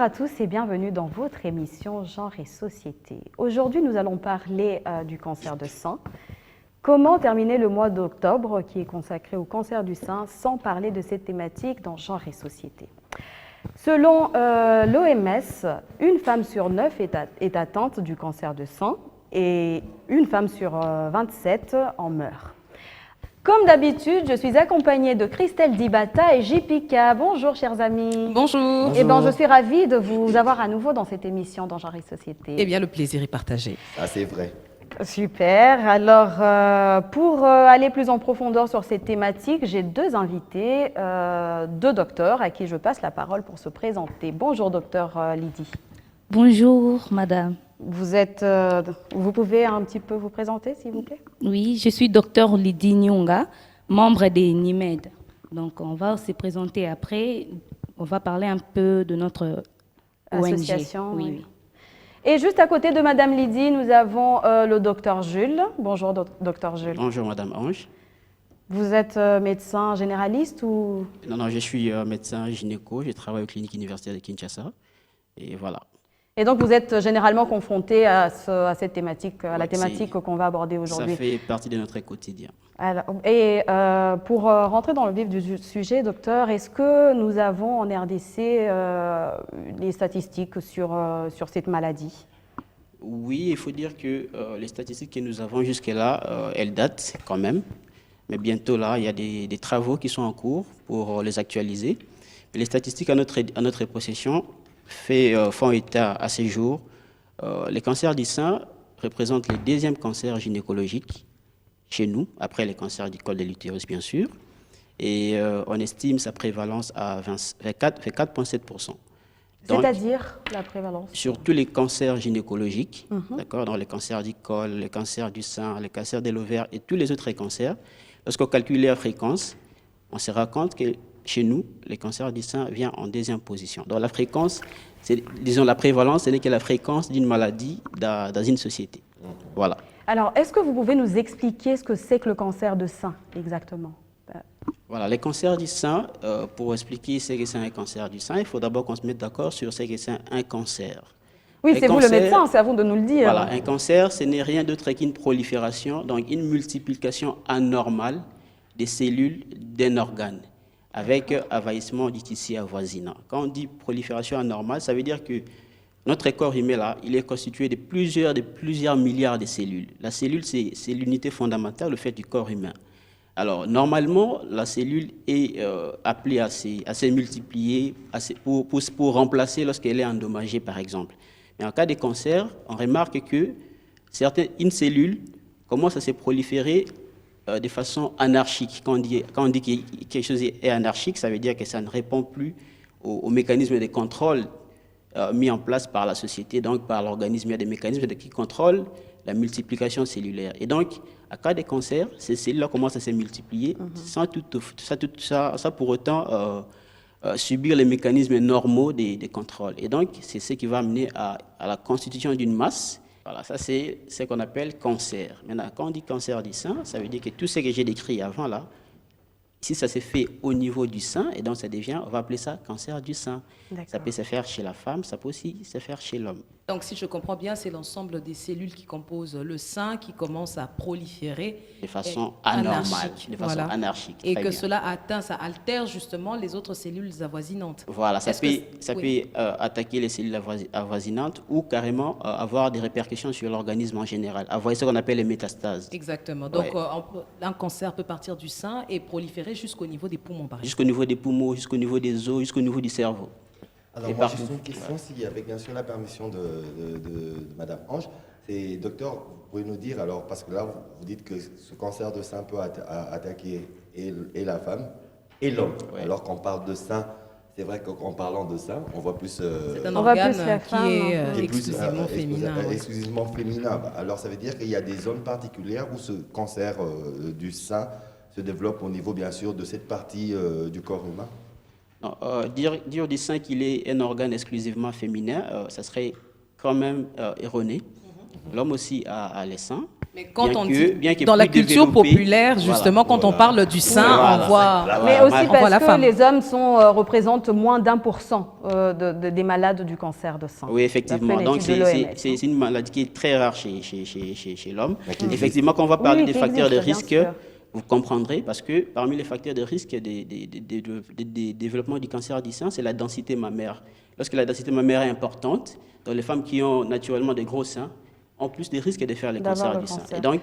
à tous et bienvenue dans votre émission Genre et Société. Aujourd'hui, nous allons parler du cancer de sein. Comment terminer le mois d'octobre qui est consacré au cancer du sein sans parler de cette thématique dans Genre et Société? Selon l'OMS, une femme sur 9 est atteinte du cancer de sein et une femme sur 27 en meurt. Comme d'habitude, je suis accompagnée de Christelle Dibata et Jipika. Bonjour, chers amis. Bonjour. Eh bien, je suis ravie de vous avoir à nouveau dans cette émission dans Genre et Société. Eh bien, le plaisir est partagé. Ah, c'est vrai. Super. Alors, pour aller plus en profondeur sur cette thématique, j'ai deux invités, deux docteurs à qui je passe la parole pour se présenter. Bonjour, docteur Lydie. Bonjour, madame. Vous pouvez un petit peu vous présenter, s'il vous plaît? Oui, je suis docteur Lydie Nyonga, membre des NIMED. Donc, on va se présenter après. On va parler un peu de notre association. ONG. Oui. Et juste à côté de madame Lydie, nous avons le docteur Jules. Bonjour, docteur Jules. Bonjour, madame Ange. Vous êtes médecin généraliste ou... Non, je suis médecin gynéco. Je travaille aux cliniques universitaires de Kinshasa. Et voilà. Et donc, vous êtes généralement confronté à cette thématique, à la thématique qu'on va aborder aujourd'hui. Ça fait partie de notre quotidien. Alors, et pour rentrer dans le vif du sujet, docteur, est-ce que nous avons en RDC les statistiques sur cette maladie? Oui, il faut dire que les statistiques que nous avons jusque-là, elles datent quand même. Mais bientôt, là, il y a des travaux qui sont en cours pour les actualiser. Mais les statistiques à notre possession font état à ces jours. Les cancers du sein représentent le deuxième cancer gynécologique chez nous, après les cancers du col de l'utérus, bien sûr. Et on estime sa prévalence à 4,7%. C'est-à-dire la prévalence? Sur tous les cancers gynécologiques, d'accord, dans les cancers du col, les cancers du sein, les cancers de l'ovaire et tous les autres cancers, lorsqu'on calcule la fréquence, on se rend compte que chez nous, les cancers du sein viennent en deuxième position. Donc la fréquence, disons la prévalence, ce n'est que la fréquence d'une maladie dans une société. Voilà. Alors, est-ce que vous pouvez nous expliquer ce que c'est que le cancer de sein, exactement? Voilà, les cancers du sein, pour expliquer ce que c'est un cancer du sein, il faut d'abord qu'on se mette d'accord sur ce que c'est un cancer. Oui, c'est vous le médecin, c'est à vous de nous le dire. Voilà, un cancer, ce n'est rien d'autre qu'une prolifération, donc une multiplication anormale des cellules d'un organe, avec envahissement du tissu avoisinant. Quand on dit prolifération anormale, ça veut dire que notre corps humain, là, il est constitué de plusieurs milliards de cellules. La cellule, c'est l'unité fondamentale, le fait du corps humain. Alors, normalement, la cellule est appelée à se multiplier pour remplacer lorsqu'elle est endommagée, par exemple. Mais en cas de cancer, on remarque que une cellule commence à se proliférer de façon anarchique. Quand on dit que quelque chose est anarchique, ça veut dire que ça ne répond plus aux mécanismes de contrôle mis en place par la société, donc par l'organisme. Il y a des mécanismes qui contrôlent la multiplication cellulaire. Et donc, à cas de cancer, ces cellules-là commencent à se multiplier sans pour autant subir les mécanismes normaux des contrôles. Et donc, c'est ce qui va amener à la constitution d'une masse. Voilà, ça c'est ce qu'on appelle cancer. Maintenant, quand on dit cancer du sein, ça veut dire que tout ce que j'ai décrit avant là, si ça se fait au niveau du sein, et donc ça devient, on va appeler ça cancer du sein. Ça peut se faire chez la femme, ça peut aussi se faire chez l'homme. Donc, si je comprends bien, c'est l'ensemble des cellules qui composent le sein qui commencent à proliférer de façon anormale, de façon anarchique. Et que cela ça altère justement les autres cellules avoisinantes. Voilà, ça peut attaquer les cellules avoisinantes ou carrément avoir des répercussions sur l'organisme en général, avoir ce qu'on appelle les métastases. Exactement. Donc, un cancer peut partir du sein et proliférer jusqu'au niveau des poumons, par exemple. Jusqu'au niveau des poumons, jusqu'au niveau des os, jusqu'au niveau du cerveau. Alors, moi, j'ai une question, si, avec bien sûr la permission de Madame Ange. C'est, docteur, vous pouvez nous dire, alors, parce que là, vous dites que ce cancer de sein peut attaquer et la femme et l'homme. Ouais. Alors qu'on parle de sein, c'est vrai qu'en parlant de sein, on voit plus... c'est un organe qui est exclusivement féminin. Exclusivement féminin. Alors, ça veut dire qu'il y a des zones particulières où ce cancer du sein se développe au niveau, bien sûr, de cette partie du corps humain. Dire du sein qu'il est un organe exclusivement féminin, ça serait quand même erroné. L'homme aussi a les seins, Mais quand Bien on que- dit, bien qu'il y ait dans la plus culture développé, populaire, justement, quand on parle du sein, Voilà. on voit... Mais aussi on voit la parce que femme. les hommes représentent moins d'1% des malades du cancer de sein. Oui, effectivement. D'après une Donc, étude de l'OMS, c'est une maladie qui est très rare chez l'homme. Mais qui Effectivement, quand on va parler Oui, des qui facteurs de existe, risque, bien sûr. vous comprendrez, parce que parmi les facteurs de risque des développements du cancer du sein, c'est la densité mammaire. Lorsque la densité mammaire est importante, donc les femmes qui ont naturellement des gros seins ont plus de risques de faire les D'avoir cancers le du sein. cancer. Et donc,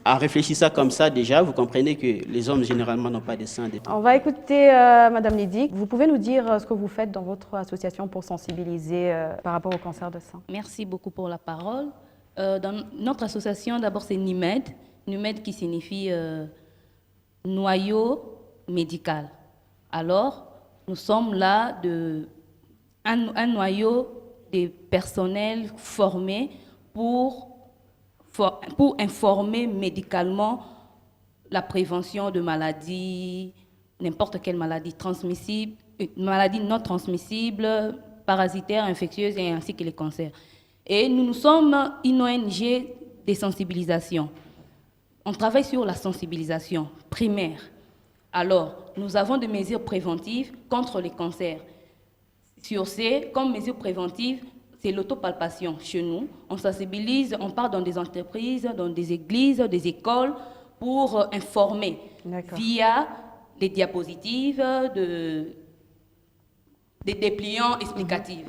en réfléchissant comme ça, déjà, vous comprenez que les hommes, généralement, n'ont pas de seins. On va écouter Madame Lydie. Vous pouvez nous dire ce que vous faites dans votre association pour sensibiliser par rapport au cancer de sein? Merci beaucoup pour la parole. Dans notre association, d'abord, c'est NIMED. NIMED qui signifie noyau médical. Alors, nous sommes là un noyau de personnel formé pour informer médicalement la prévention de maladies, n'importe quelle maladie transmissible, maladies non transmissibles, parasitaires, infectieuses et ainsi que les cancers. Et nous sommes une ONG de sensibilisation. On travaille sur la sensibilisation primaire. Alors, nous avons des mesures préventives contre les cancers. Sur ces, comme mesure préventive, c'est l'autopalpation chez nous. On sensibilise, on part dans des entreprises, dans des églises, des écoles pour informer via les diapositives, des dépliants explicatifs.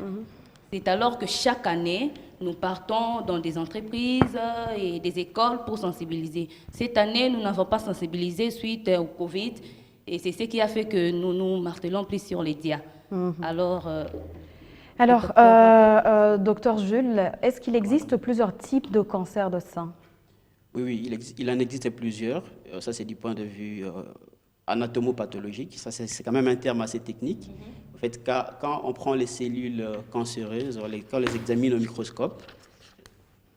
C'est alors que chaque année, nous partons dans des entreprises et des écoles pour sensibiliser. Cette année, nous n'avons pas sensibilisé suite au Covid et c'est ce qui a fait que nous nous martelons plus sur les dia. Alors, docteur Jules, est-ce qu'il existe plusieurs types de cancers de sein? Oui, il en existe plusieurs. Ça, c'est du point de vue anatomopathologique. Ça, c'est quand même un terme assez technique. En fait, quand on prend les cellules cancéreuses, quand on les examine au microscope,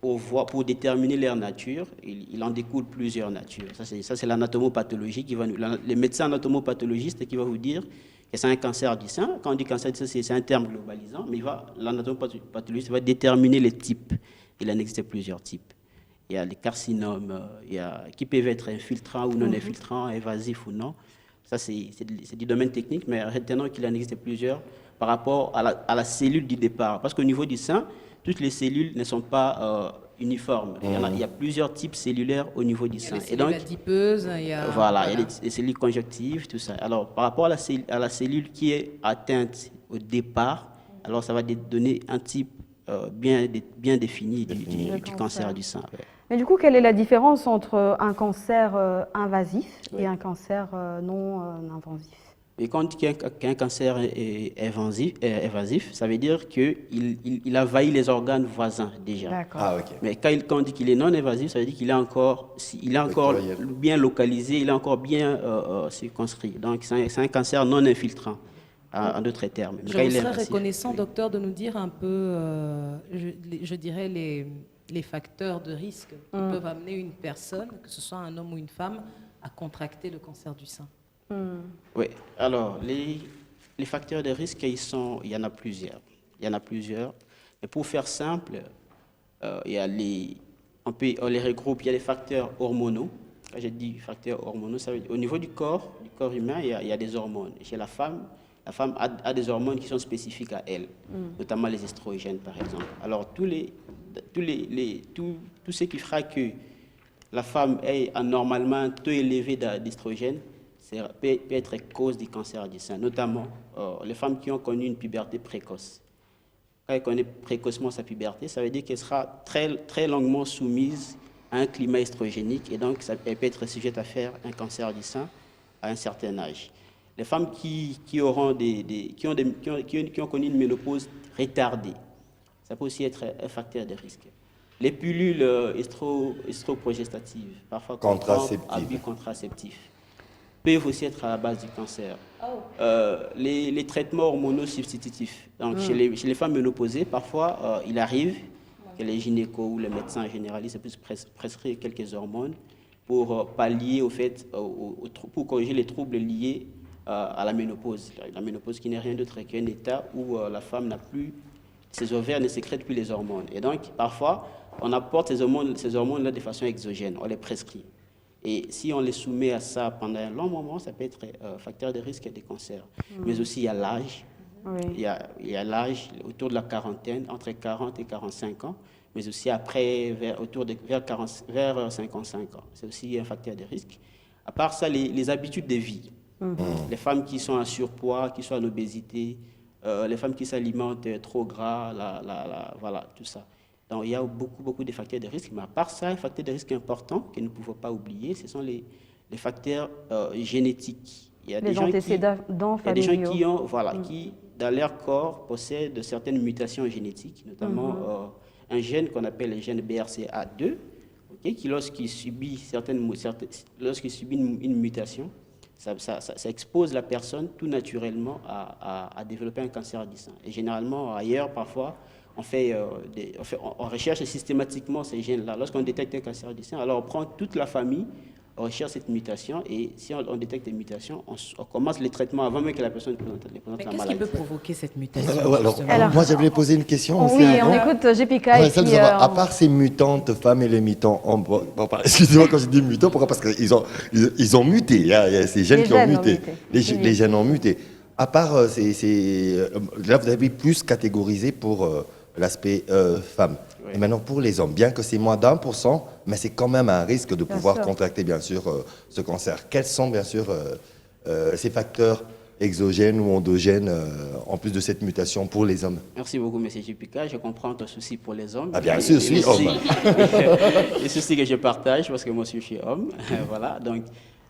pour déterminer leur nature, il en découle plusieurs natures. Ça, c'est l'anatomopathologie qui va les médecins anatomopathologistes qui va vous dire que c'est un cancer du sein. Quand on dit cancer du sein, c'est un terme globalisant, mais l'anatomopathologiste va déterminer les types. Il en existe plusieurs types. Il y a les carcinomes, qui peuvent être infiltrants ou non infiltrants, évasifs ou non. Ça, c'est du domaine technique, mais retenons qu'il en existe plusieurs par rapport à la cellule du départ. Parce qu'au niveau du sein, toutes les cellules ne sont pas uniformes. Il y a plusieurs types cellulaires au niveau du sein. Il y a les cellules adipeuses, il y a... Voilà, il y a les cellules conjonctives, tout ça. Alors, par rapport à la cellule qui est atteinte au départ, alors ça va donner un type bien défini du cancer du sein. Ouais. Mais du coup, quelle est la différence entre un cancer invasif et un cancer non invasif? Et quand on dit qu'un cancer est évasif, ça veut dire qu'il envahit les organes voisins déjà. D'accord. Ah, ok. Mais quand on dit qu'il est non évasif, ça veut dire qu'il est encore bien localisé, il est encore bien circonscrit. Donc c'est un cancer non infiltrant, en d'autres termes. Mais Je quand vous il est serais invasif, reconnaissant, oui. docteur, de nous dire un peu, je dirais, les facteurs de risque qui peuvent amener une personne, que ce soit un homme ou une femme, à contracter le cancer du sein. Oui, alors les facteurs de risque, il y en a plusieurs. Et pour faire simple, on les regroupe, il y a les facteurs hormonaux. Quand je dis facteurs hormonaux, ça veut dire, au niveau du corps humain, il y a des hormones. Chez la femme a des hormones qui sont spécifiques à elle, notamment les estrogènes, par exemple. Alors, tout ce qui fera que la femme ait normalement un taux élevé d'estrogène, peut être cause du cancer du sein, notamment les femmes qui ont connu une puberté précoce. Quand elle connaît précocement sa puberté, ça veut dire qu'elle sera très, très longuement soumise à un climat estrogénique et donc elle peut être sujette à faire un cancer du sein à un certain âge. Les femmes qui ont connu une ménopause retardée, ça peut aussi être un facteur de risque. Les pilules estrogestatives, parfois abus contraceptifs, peuvent aussi être à la base du cancer. Les traitements hormonaux substitutifs. Donc, chez les femmes ménopausées, parfois, il arrive que les gynécos ou les médecins généralistes puissent prescrire quelques hormones pour pallier pour corriger les troubles liés à la ménopause. La ménopause qui n'est rien d'autre qu'un état où la femme n'a plus, ses ovaires ne sécrètent plus les hormones. Et donc, parfois, on apporte ces hormones-là de façon exogène, on les prescrit. Et si on les soumet à ça pendant un long moment, ça peut être facteur de risque des cancers. Mais aussi, il y a l'âge. Oui. Il y a l'âge autour de la quarantaine, entre 40 et 45 ans, mais aussi après, vers 55 ans. C'est aussi un facteur de risque. À part ça, les habitudes de vie. Les femmes qui sont en surpoids, qui sont en obésité, les femmes qui s'alimentent trop gras, voilà, tout ça. Donc, il y a beaucoup de facteurs de risque. Mais à part ça, un facteur de risque important que nous ne pouvons pas oublier, ce sont les facteurs génétiques. Il y a Les antécédents il y a des gens familiaux. qui, dans leur corps, possèdent certaines mutations génétiques, notamment un gène qu'on appelle le gène BRCA2, qui, lorsqu'il subit une mutation, ça expose la personne tout naturellement à développer un cancer du sein. Et généralement, ailleurs, parfois, on recherche systématiquement ces gènes-là. Lorsqu'on détecte un cancer du sein, alors on prend toute la famille, on recherche cette mutation, et si on détecte une mutation, on commence les traitements avant même que la personne présente Mais la qu'est-ce qui maladie. peut provoquer cette mutation Alors, justement moi, j'avais posé une question aussi. Oui, avant. on écoute JPK Ouais, et ça, puis... nous avons- à part ces mutantes femmes et les mutants hommes, excusez-moi quand je dis mutants, pourquoi? Parce qu'ils ont muté, il y a ces gènes Les qui ont gènes ont muté. muté. Les gènes ont muté. À part là, vous avez plus catégorisé pour l'aspect femme. Oui. Et maintenant, pour les hommes, bien que c'est moins d'1%, mais c'est quand même un risque de Bien pouvoir sûr. contracter, bien sûr, ce cancer. Quels sont, bien sûr, ces facteurs exogènes ou endogènes, en plus de cette mutation pour les hommes? Merci beaucoup, M. JPK. Je comprends ton souci pour les hommes. Ah, bien sûr, je suis homme. Le souci que je partage, parce que moi aussi, je suis homme. Voilà. Donc,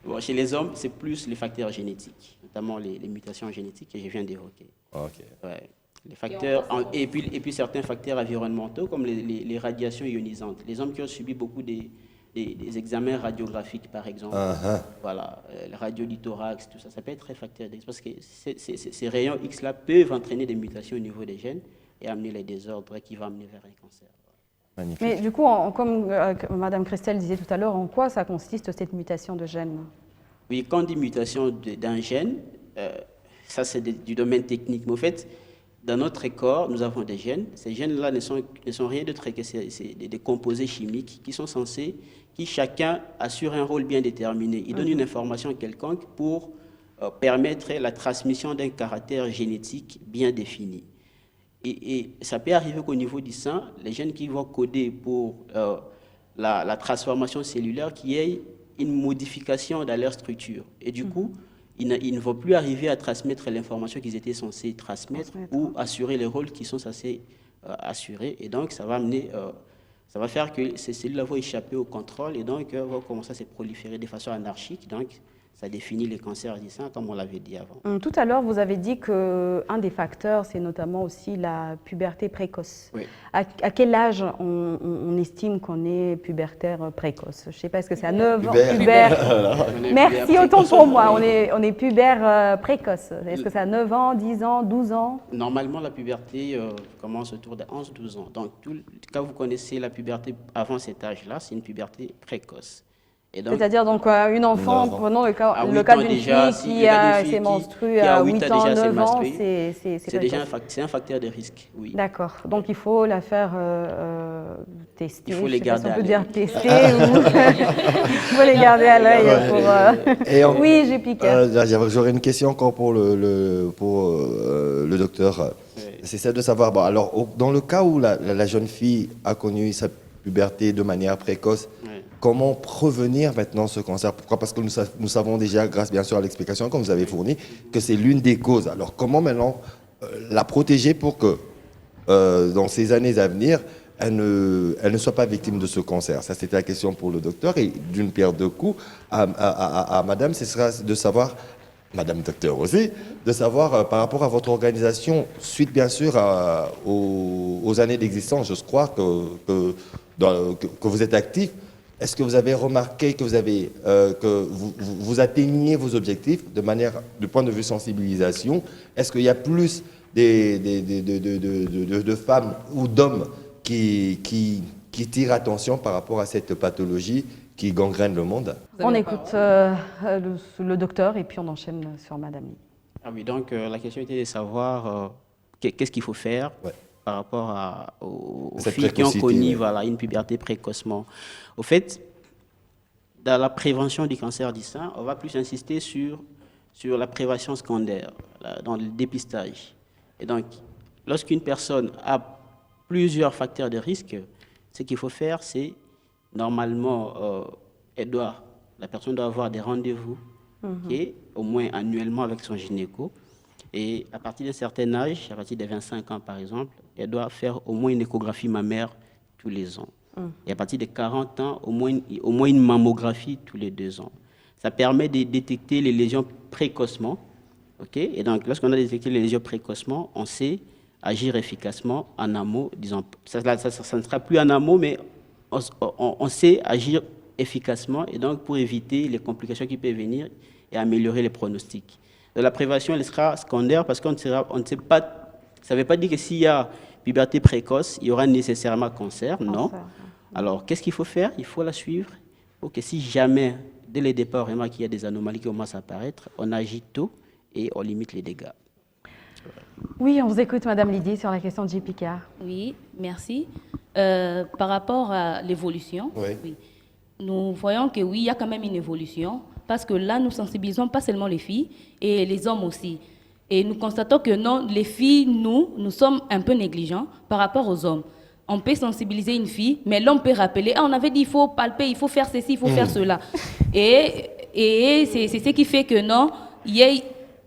bon, chez les hommes, c'est plus les facteurs génétiques, notamment les mutations génétiques que je viens d'évoquer. Ok. Ouais. Les facteurs, et puis certains facteurs environnementaux, comme les radiations ionisantes. Les hommes qui ont subi beaucoup des examens radiographiques, par exemple, voilà, le radio du thorax, tout ça, ça peut être très facteur de risque, parce que ces rayons X-là peuvent entraîner des mutations au niveau des gènes et amener les désordres qui vont amener vers un cancer. Magnifique. Mais du coup, comme Madame Christelle disait tout à l'heure, en quoi ça consiste cette mutation de gène? Oui, quand on dit mutation d'un gène, ça c'est du domaine technique. Mais au fait, dans notre corps, nous avons des gènes. Ces gènes-là ne sont rien d'autre que c'est des composés chimiques qui chacun assure un rôle bien déterminé. Ils donnent une information quelconque pour permettre la transmission d'un caractère génétique bien défini. Et ça peut arriver qu'au niveau du sein, les gènes qui vont coder pour la transformation cellulaire, qu'il y ait une modification dans leur structure. Et du coup, ils ne vont plus arriver à transmettre l'information qu'ils étaient censés transmettre ou assurer les rôles qu'ils sont censés assurer. Et donc, ça va faire que ces cellules-là vont échapper au contrôle et donc vont commencer à se proliférer de façon anarchique. Donc, ça définit les cancers du sein, comme on l'avait dit avant. Tout à l'heure, vous avez dit qu'un des facteurs, c'est notamment aussi la puberté précoce. Oui. À quel âge on estime qu'on est pubertaire précoce? Je ne sais pas, est-ce que c'est à 9 ans? Pubère. Merci, autant pour moi, on est pubère précoce. Est-ce que c'est à 9 ans, 10 ans, 12 ans? Normalement, la puberté commence autour de 11-12 ans. Donc, quand vous connaissez la puberté avant cet âge-là, c'est une puberté précoce. C'est-à-dire donc une enfant, prenons le cas d'une fille qui s'est menstruée à 8 ans, 9 ans, c'est un facteur de risque, oui. D'accord, donc il faut la faire tester. Il faut les garder à l'œil. On peut dire tester ou il faut les garder à l'œil pour... Oui, j'ai piqué. J'aurais une question encore pour le docteur. Oui. C'est celle de savoir, bon, alors, dans le cas où la jeune fille a connu sa puberté de manière précoce, oui. Comment prévenir maintenant ce cancer? Pourquoi? Parce que nous savons déjà, grâce bien sûr à l'explication que vous avez fournie, que c'est l'une des causes. Alors comment maintenant la protéger pour que dans ces années à venir, elle ne soit pas victime de ce cancer? Ça, c'était la question pour le docteur. Et d'une pierre deux coups, à madame, ce sera de savoir, madame docteur aussi, de savoir par rapport à votre organisation, suite bien sûr aux années d'existence, je crois que vous êtes actif. Est-ce que vous avez remarqué que vous atteigniez vos objectifs de manière, du point de vue sensibilisation? Est-ce qu'il y a plus de femmes ou d'hommes qui tirent attention par rapport à cette pathologie qui gangrène le monde? On écoute le docteur et puis on enchaîne sur madame. Ah oui, donc la question était de savoir qu'est-ce qu'il faut faire par rapport aux Cette filles qui ont précocité, connu ouais. voilà, une puberté précocement. Au fait, dans la prévention du cancer du sein, on va plus insister sur la prévention secondaire, dans le dépistage. Et donc, lorsqu'une personne a plusieurs facteurs de risque, ce qu'il faut faire, c'est normalement, la personne doit avoir des rendez-vous, ok, au moins annuellement avec son gynéco. Et à partir d'un certain âge, à partir de 25 ans par exemple, elle doit faire au moins une échographie mammaire tous les ans. Et à partir de 40 ans, au moins une mammographie tous les 2 ans. Ça permet de détecter les lésions précocement. Ok. Et donc, lorsqu'on a détecté les lésions précocement, on sait agir efficacement en amont. Disons, ça ne sera plus en amont, mais on sait agir efficacement et donc pour éviter les complications qui peuvent venir et améliorer les pronostics. De la prévention, elle sera secondaire parce qu'on ne sait pas, ça ne veut pas dire que s'il y a puberté précoce, il y aura nécessairement cancer, non. Alors, qu'est-ce qu'il faut faire? Il faut la suivre pour que si jamais, dès le départ, vraiment qu'il y a des anomalies qui commencent à apparaître, on agit tôt et on limite les dégâts. Oui, on vous écoute, Madame Lydie, sur la question de J. Picard. Oui, merci. Par rapport à l'évolution, Oui. oui, nous voyons que oui, il y a quand même une évolution, parce que là, nous sensibilisons pas seulement les filles, et les hommes aussi. Et nous constatons que non, les filles, nous sommes un peu négligents par rapport aux hommes. On peut sensibiliser une fille, mais l'homme peut rappeler, ah, on avait dit il faut palper, il faut faire ceci, il faut faire cela. Et c'est ce qui fait que non, il y a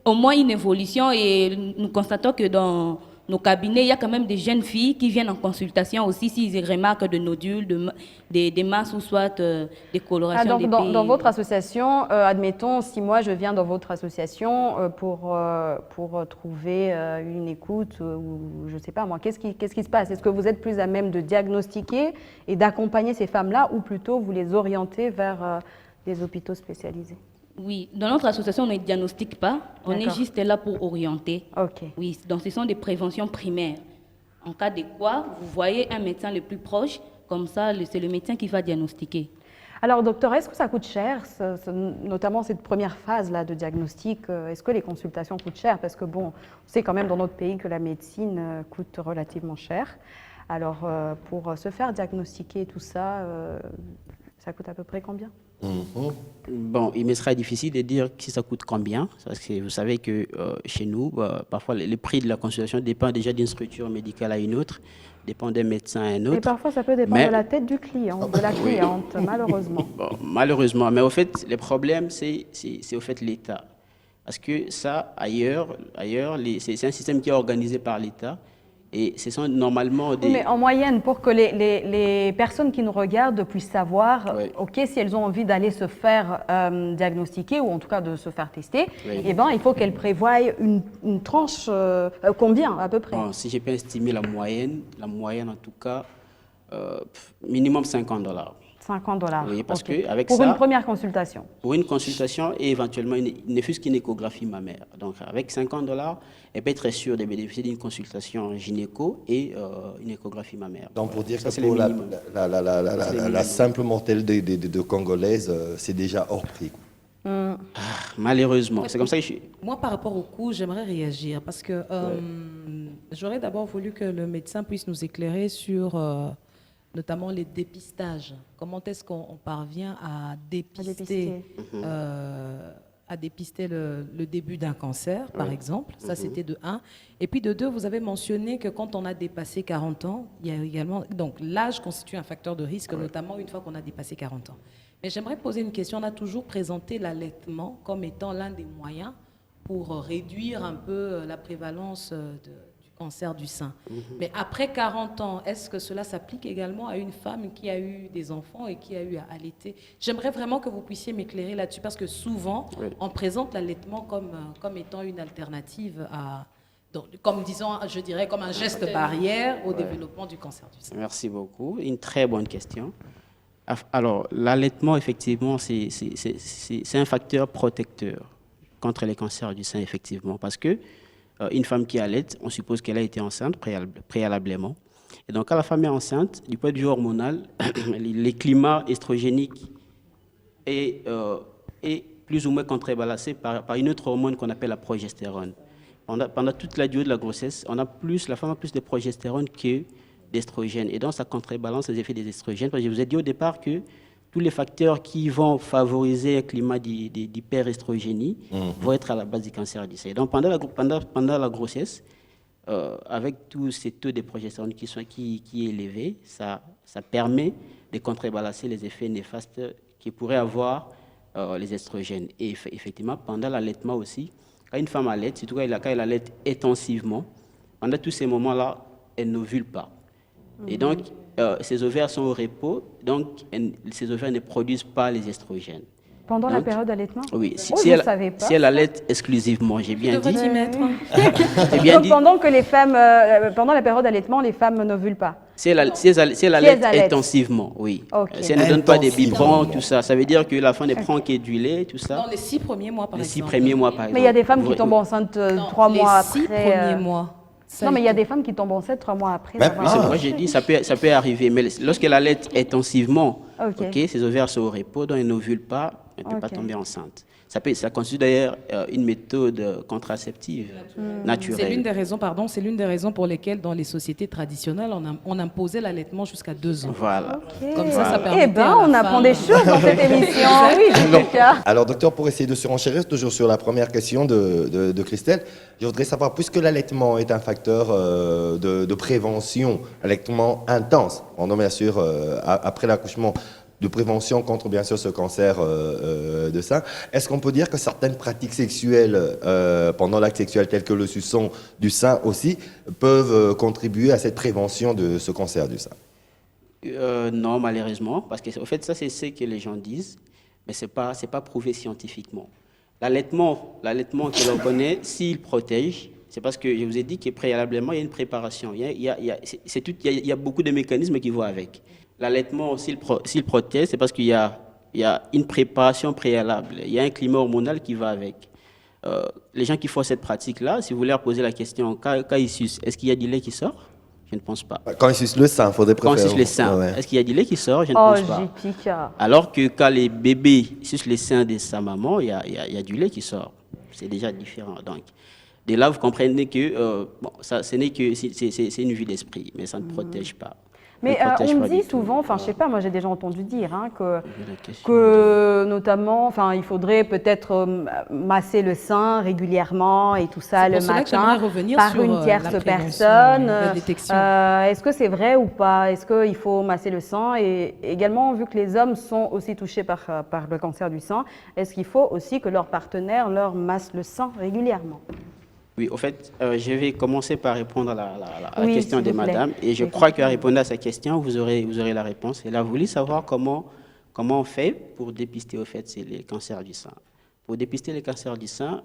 au moins une évolution et nous constatons que dans nos cabinets, il y a quand même des jeunes filles qui viennent en consultation aussi s'ils remarquent de nodules, des masses ou soit des colorations Donc, d'épées. dans votre association, admettons, si moi je viens dans votre association pour trouver une écoute ou je ne sais pas moi, qu'est-ce qui se passe? Est-ce que vous êtes plus à même de diagnostiquer et d'accompagner ces femmes-là ou plutôt vous les orientez vers des hôpitaux spécialisés? Oui, dans notre association, on ne diagnostique pas, on est D'accord. juste là pour orienter. Ok. Oui, donc ce sont des préventions primaires. En cas de quoi, vous voyez un médecin le plus proche, comme ça, c'est le médecin qui va diagnostiquer. Alors, docteur, est-ce que ça coûte cher, notamment cette première phase-là de diagnostic? Est-ce que les consultations coûtent cher? Parce que, bon, on sait quand même dans notre pays que la médecine coûte relativement cher. Alors, pour se faire diagnostiquer tout ça, ça coûte à peu près combien? Bon, il me sera difficile de dire si ça coûte combien, parce que vous savez que chez nous, parfois le prix de la consultation dépend déjà d'une structure médicale à une autre, dépend d'un médecin à un Et autre. parfois, ça peut dépendre Mais- de la tête du client, de la cliente, malheureusement. Bon, malheureusement, mais au fait, le problème, c'est au fait l'État. Parce que ça, ailleurs c'est un système qui est organisé par l'État. Et ce sont normalement des... Oui, mais en moyenne, pour que les personnes qui nous regardent puissent savoir, Oui. OK, si elles ont envie d'aller se faire diagnostiquer ou en tout cas de se faire tester, Oui. eh ben, il faut qu'elles prévoient une tranche, combien à peu près? Bon, si je peux estimer la moyenne en tout cas, minimum $50. $50. Oui, parce OK. que avec pour ça- une première consultation. Pour une consultation et éventuellement, ne fût-ce qu'une échographie mammaire. Donc, avec $50, elle peut être sûre de bénéficier d'une consultation gynéco et une échographie mammaire. Donc pour dire Ça, que c'est le pour minimum. la simple mortelle de Congolaise, c'est déjà hors prix. Malheureusement. C'est comme ça que je suis... Moi, par rapport au coût, j'aimerais réagir parce que j'aurais d'abord voulu que le médecin puisse nous éclairer sur notamment les dépistages. Comment est-ce qu'on parvient à dépister, le début d'un cancer, par exemple. Ça, c'était de 1. Et puis de 2, vous avez mentionné que quand on a dépassé 40 ans, il y a également... Donc l'âge constitue un facteur de risque, notamment une fois qu'on a dépassé 40 ans. Mais j'aimerais poser une question. On a toujours présenté l'allaitement comme étant l'un des moyens pour réduire un peu la prévalence du cancer du sein. Mais après 40 ans, est-ce que cela s'applique également à une femme qui a eu des enfants et qui a eu à allaiter? J'aimerais vraiment que vous puissiez m'éclairer là-dessus parce que souvent, on présente l'allaitement comme étant une alternative à... Donc, comme disons, je dirais comme un geste barrière au développement du cancer du sein. Merci beaucoup. Une très bonne question. Alors, l'allaitement, effectivement, c'est un facteur protecteur contre les cancers du sein, effectivement, parce que une femme qui allaite, on suppose qu'elle a été enceinte préalablement. Et donc, quand la femme est enceinte, du point de vue hormonal, les climats estrogéniques est plus ou moins contrebalancé par une autre hormone qu'on appelle la progestérone. pendant toute la durée de la grossesse, la femme a plus de progestérone que d'estrogène. Et donc, ça contrebalance les effets des estrogènes. Parce que je vous ai dit au départ que tous les facteurs qui vont favoriser un climat d'hyperestrogénie vont être à la base du cancer du sein. Et donc, pendant la grossesse, avec tous ces taux de progestérone qui est élevé, ça permet de contrebalancer les effets néfastes qui pourraient avoir les estrogènes. Et effectivement, pendant l'allaitement aussi, quand une femme allaite, surtout quand elle allaite intensivement, pendant tous ces moments-là, elle n'ovule pas. Et donc, ses ovaires sont au repos, donc ses ovaires ne produisent pas les estrogènes. Pendant la période d'allaitement? Oui, je ne savais pas. Si elle allaite exclusivement, j'ai bien dit. T'y mettre. J'ai bien Donc, dit. pendant la période d'allaitement, les femmes n'ovulent pas. Si elle allaite intensivement, oui. Okay. Si elle ne donne pas des Intensivement. biberons, tout ça, ça veut dire que la femme ne prend que du lait, tout ça. Dans les 6 premiers mois, par Les exemple. 6 premiers mois, par exemple. Mais il y a des femmes qui tombent enceintes 3 mois après. Les 6 premiers mois. Non, mais il y a des femmes qui tombent enceintes 3 mois après. Même- avoir- C'est pourquoi j'ai dit, ça peut arriver. Mais lorsqu'elle allaite intensivement, Ok. ses ovaires sont au repos, donc elle n'ovule pas, elle ne peut pas Ok. tomber enceinte. Ça constitue d'ailleurs une méthode contraceptive naturelle. C'est l'une des raisons pour lesquelles dans les sociétés traditionnelles, on imposait l'allaitement jusqu'à 2 ans. Voilà. Comme ça Eh permettait ben, à la on apprend femme- des choses dans cette émission. Oui, Jessica. Alors, docteur, pour essayer de surenchérir, toujours sur la première question de Christelle, je voudrais savoir, puisque l'allaitement est un facteur de prévention, allaitement intense, pendant bien sûr, après l'accouchement, de prévention contre bien sûr ce cancer de sein, est-ce qu'on peut dire que certaines pratiques sexuelles pendant l'acte sexuel, telles que le suçon du sein aussi, peuvent contribuer à cette prévention de ce cancer du sein? Non, malheureusement, parce que en fait, ça, c'est ce que les gens disent, mais ce n'est pas prouvé scientifiquement. L'allaitement que l'on connaît, s'il protège, c'est parce que je vous ai dit que préalablement, il y a une préparation. Il y a beaucoup de mécanismes qui vont avec. L'allaitement, s'il protège, c'est parce qu'il y a une préparation préalable. Il y a un climat hormonal qui va avec. Les gens qui font cette pratique-là, si vous voulez leur poser la question, quand ils sucent, est-ce qu'il y a du lait qui sort? Je ne pense pas. Quand ils sucent le sein, il faudrait Quand préférer. ils sucent les seins, Ouais. est-ce qu'il y a du lait qui sort? Je ne Oh, pense pas. JP. Alors que quand les bébés sucent les seins de sa maman, il y a du lait qui sort. C'est déjà différent. Donc, de là, vous comprenez que ce n'est que c'est une vue d'esprit, mais ça ne protège pas. Mais Ça ne protège on pas dit du tout. souvent, enfin je sais pas, moi j'ai déjà entendu dire La question. que notamment, enfin il faudrait peut-être masser le sein régulièrement et tout ça C'est le pour cela que matin j'aimerais revenir par sur, une la tierce prévention, personne. la détection. Est-ce que c'est vrai ou pas? Est-ce qu'il faut masser le sein? Et également, vu que les hommes sont aussi touchés par le cancer du sein, est-ce qu'il faut aussi que leur partenaire leur masse le sein régulièrement? Oui, au fait, je vais commencer par répondre à la Oui, question s'il de vous plaît. madame. Et je Oui. crois qu'à répondre à sa question, vous aurez la réponse. Elle a voulu savoir comment on fait pour dépister, au fait, les cancers du sein. Pour dépister les cancers du sein,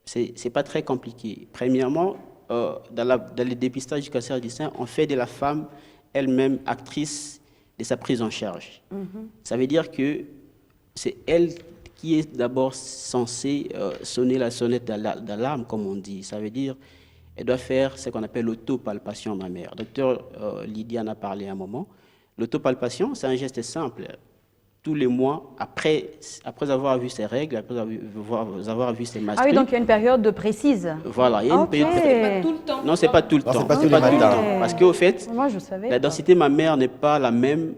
c'est pas très compliqué. Premièrement, dans le dépistage du cancer du sein, on fait de la femme elle-même actrice de sa prise en charge. Ça veut dire que c'est elle qui est d'abord censée sonner la sonnette d'alarme, comme on dit. Ça veut dire qu'elle doit faire ce qu'on appelle l'autopalpation mammaire. Docteur Lydie en a parlé un moment. L'autopalpation, c'est un geste simple. Tous les mois, après avoir vu ses règles, après avoir vu ses masques. Ah oui, donc il y a une période précise. Voilà, il y a une Ok. période. Pas tout le temps. Non, c'est pas tout le Non, temps. c'est pas tous les tout le matins. temps. Parce qu'au fait, Moi je savais. la pas. densité mammaire n'est pas la même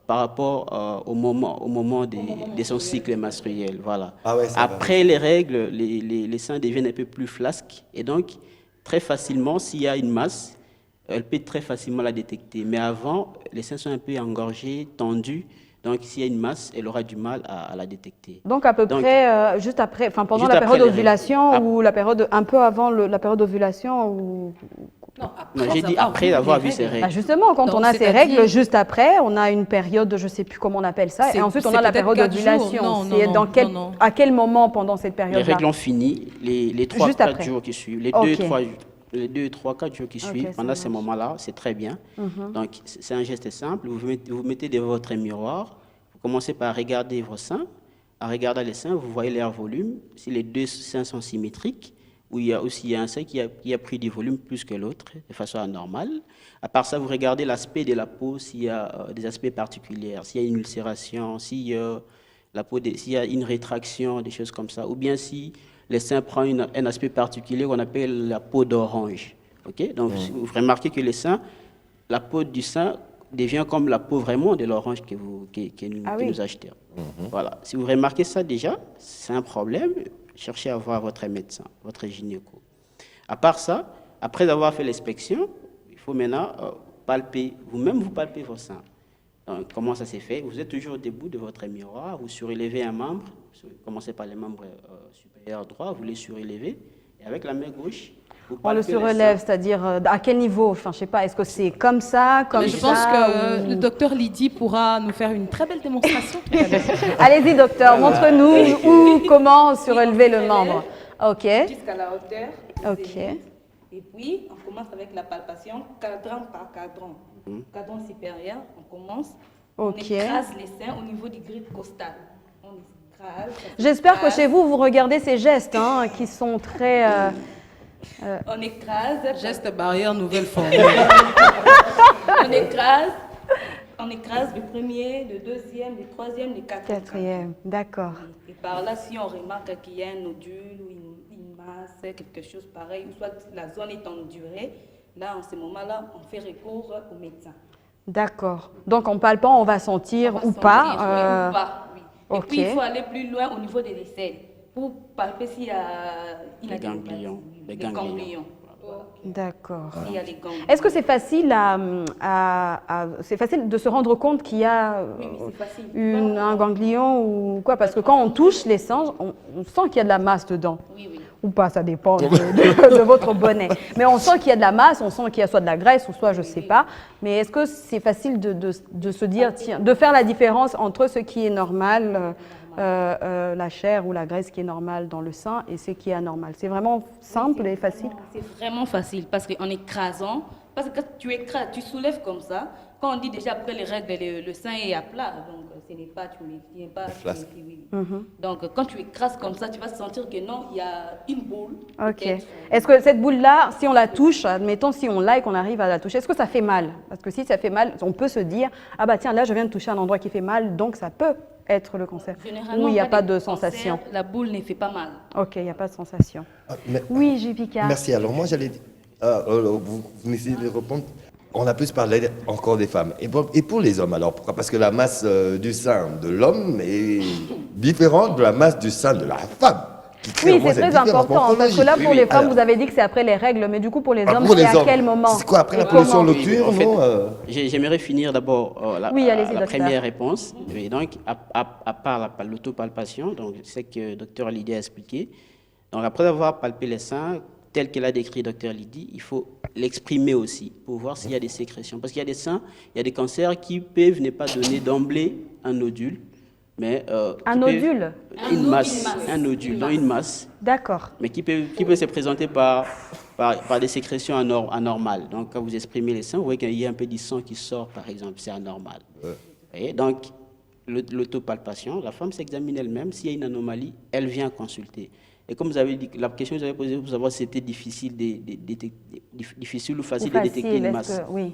par rapport au moment de son cycle menstruel. Voilà. Ah ouais, c'est Après les règles, les seins deviennent un peu plus flasques et donc très facilement, s'il y a une masse, elle peut très facilement la détecter. Mais avant, les seins sont un peu engorgés, tendus. Donc, s'il y a une masse, elle aura du mal à la détecter. Donc à peu Donc, près juste après, enfin pendant juste la après période les règles. d'ovulation Ah. ou la période un peu avant la période d'ovulation ou Non, Non, j'ai dit après avoir vu ses bah règles. justement quand Donc, on a ces c'est-à-dire- règles juste après, on a une période, je sais plus comment on appelle ça, et C'est- ensuite on c'est a la peut-être période 4 d'ovulation. jours. Non, C'est non, dans quel, non. à quel moment pendant cette Les période-là? règles ont fini, les 3, Juste 4 après. jours qui suivent, les Ok. 2, 3, 4 jours qui Ok, suivent, ça pendant ces marche. moments-là, c'est très bien. Donc, c'est un geste simple. Vous mettez devant votre miroir, vous commencez par regarder vos seins. En regardant les seins, vous voyez leur volume. Si les deux seins sont symétriques, ou il y a aussi un sein qui a pris du volume plus que l'autre, de façon anormale. À part ça, vous regardez l'aspect de la peau, s'il y a des aspects particuliers, s'il y a une ulcération, s'il y a une rétraction, des choses comme ça, ou bien si le sein prend un aspect particulier qu'on appelle la peau d'orange. Okay? Donc, vous remarquez que le sein, la peau du sein devient comme la peau vraiment de l'orange que nous achetons. Voilà. Si vous remarquez ça déjà, c'est un problème. Cherchez à voir votre médecin, votre gynéco. À part ça, après avoir fait l'inspection, il faut maintenant palper, vous-même vous palpez vos seins. Donc, comment ça s'est fait? Vous êtes toujours debout de votre miroir, vous surélevez un membre, commencez par les membres supérieurs droits, vous les surélevez, et avec la main gauche, vous On le palpez les surélève, seins. c'est-à-dire à quel niveau? Enfin, je sais pas, est-ce que c'est comme ça, comme Je ça pense que ou- le docteur Lydie pourra nous faire une très belle démonstration tout à l'heure. Allez-y, docteur, montre-nous où, comment surélever le membre. Ok, Jusqu'à la hauteur. ok. Et puis, on commence avec la palpation, cadran par cadran. Cadran supérieur, on commence. On Ok. écrase les seins au niveau du grip costal. On écrase. J'espère que chez vous, vous regardez ces gestes qui sont très... On écrase. Geste barrière, nouvelle forme. On écrase. On écrase le premier, le deuxième, le troisième, le quatrième. Quatrième, d'accord. Et par là, si on remarque qu'il y a un nodule ou une masse, quelque chose pareil, ou soit la zone est endurée, là, en ce moment-là, on fait recours au médecin. D'accord. Donc en palpant, on va sentir On va ou sentir, pas. oui, ou pas, oui. Et ok. puis, il faut aller plus loin au niveau des aisselles pour palper s'il y a Les ganglions. Les ganglions. D'accord. S'il y a les ganglions. Est-ce que c'est facile c'est facile de se rendre compte qu'il y a Oui, c'est facile. un ganglion ou quoi? Parce que quand on touche les seins, on sent qu'il y a de la masse dedans. Oui, oui. Ou pas, ça dépend de votre bonnet. Mais on sent qu'il y a de la masse, on sent qu'il y a soit de la graisse ou soit je ne sais pas. Mais est-ce que c'est facile de se dire, tiens, de faire la différence entre ce qui est normal, la chair ou la graisse qui est normale dans le sein et ce qui est anormal? C'est vraiment simple et facile? C'est vraiment facile parce qu'en écrasant, parce que quand tu écrases, tu soulèves comme ça. Quand on dit déjà après les règles, le sein est à plat, donc ce n'est pas, tu ne tiens pas. Flasque. Oui. Mhm. Donc quand tu écrases comme ça, tu vas sentir que non, il y a une boule. Ok. peut-être. Est-ce que cette boule-là, si on la touche, admettons si on l'a et qu'on arrive à la toucher, est-ce que ça fait mal? Parce que si ça fait mal, on peut se dire, ah bah tiens, là je viens de toucher un endroit qui fait mal, donc ça peut être le cancer. Généralement, Ou il n'y a en pas cas de cancer, sensation. La boule ne fait pas mal. Ok, il n'y a pas de sensation. Oui, Jupika. Merci. Alors moi, j'allais dire, vous m'essayez de répondre. On a plus parlé encore des femmes. Et pour les hommes, alors pourquoi? Parce que la masse du sein de l'homme est différente de la masse du sein de la femme. qui crée Oui, au moins c'est cette très différence important, parce que là, morphologique. pour Oui, les oui. femmes, Alors, vous avez dit que c'est après les règles, mais du coup, pour les hommes, pour les c'est à hommes, quel moment? c'est quoi, après la Et pollution comment? nocturne, En fait, non J'aimerais finir d'abord Oui, allez-y, la docteur. première réponse. Oui, donc, à part l'autopalpation, donc c'est ce que le docteur Lydie a expliqué. Donc, après avoir palpé les seins, tel qu'il a décrit docteur Lydie, il faut l'exprimer aussi pour voir s'il y a des sécrétions. Parce qu'il y a des seins, il y a des cancers qui peuvent ne pas donner d'emblée un nodule, mais Un nodule? une masse, un nodule, donc une masse, D'accord. mais qui peut se présenter par des sécrétions anormales. Donc, quand vous exprimez les seins, vous voyez qu'il y a un peu du sang qui sort, par exemple, c'est anormal. Vous voyez. Donc, l'autopalpation, la femme s'examine elle-même. S'il y a une anomalie, elle vient consulter. Et comme vous avez dit, la question que vous avez posée pour savoir si c'était difficile ou facile de détecter une masse. Oui.